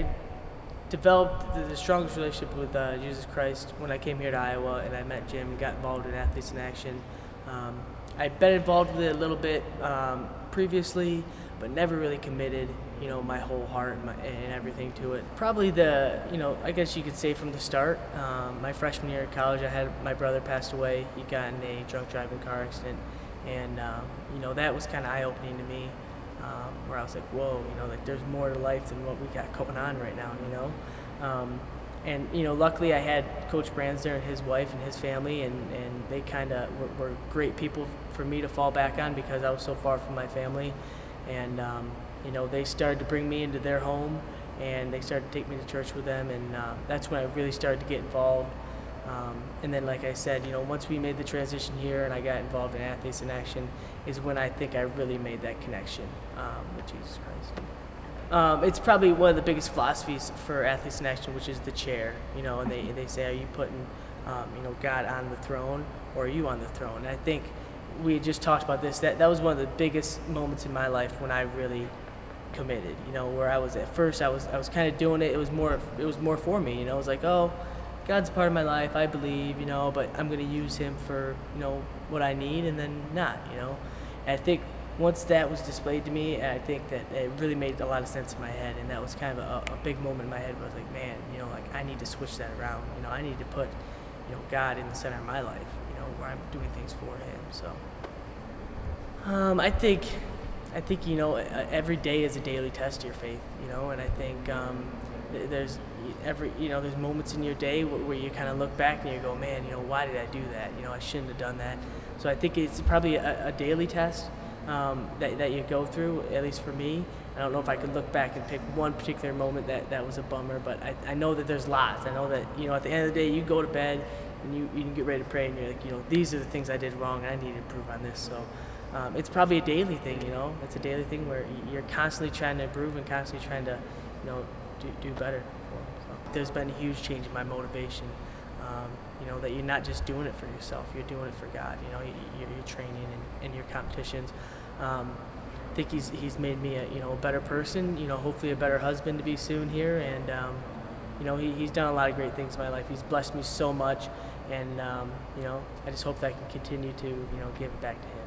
I developed the strongest relationship with Jesus Christ when I came here to Iowa and I met Jim and got involved in Athletes in Action. I'd been involved with it a little bit previously, but never really committed, my whole heart and everything to it. Probably I guess you could say from the start, my freshman year of college, my brother passed away. He got in a drunk driving car accident, and that was kind of eye-opening to me, where I was like, whoa, like there's more to life than what we got going on right now, And luckily I had Coach Brands there and his wife and his family, and they kind of were great people for me to fall back on because I was so far from my family. And they started to bring me into their home, and they started to take me to church with them, and that's when I really started to get involved. And then, like I said, once we made the transition here and I got involved in Athletes in Action is when I think I really made that connection with Jesus Christ. It's probably one of the biggest philosophies for Athletes in Action, which is the chair, and they say, are you putting, God on the throne, or are you on the throne? And I think we had just talked about this, that was one of the biggest moments in my life when I really committed, where I was at first, I was kind of doing it, it was more for me, it was like, oh, God's a part of my life, I believe, but I'm going to use him for, what I need, and then not, And I think once that was displayed to me, I think that it really made a lot of sense in my head, and that was kind of a big moment in my head where I was like, man, like I need to switch that around. I need to put, God in the center of my life, where I'm doing things for him. So I think every day is a daily test to your faith, and I think there's there's moments in your day where you kind of look back and you go, man, why did I do that? I shouldn't have done that. So I think it's probably a daily test that you go through, at least for me. I don't know if I could look back and pick one particular moment that was a bummer, but I know that there's lots. I know that, at the end of the day, you go to bed and you can get ready to pray and you're like, these are the things I did wrong and I need to improve on this. So it's probably a daily thing, It's a daily thing where you're constantly trying to improve and constantly trying to, do better. So there's been a huge change in my motivation, that you're not just doing it for yourself, you're doing it for God. You're training in your competitions. I think he's made me a better person, hopefully a better husband to be soon here, and he's done a lot of great things in my life. He's blessed me so much, and I just hope that I can continue to give it back to him.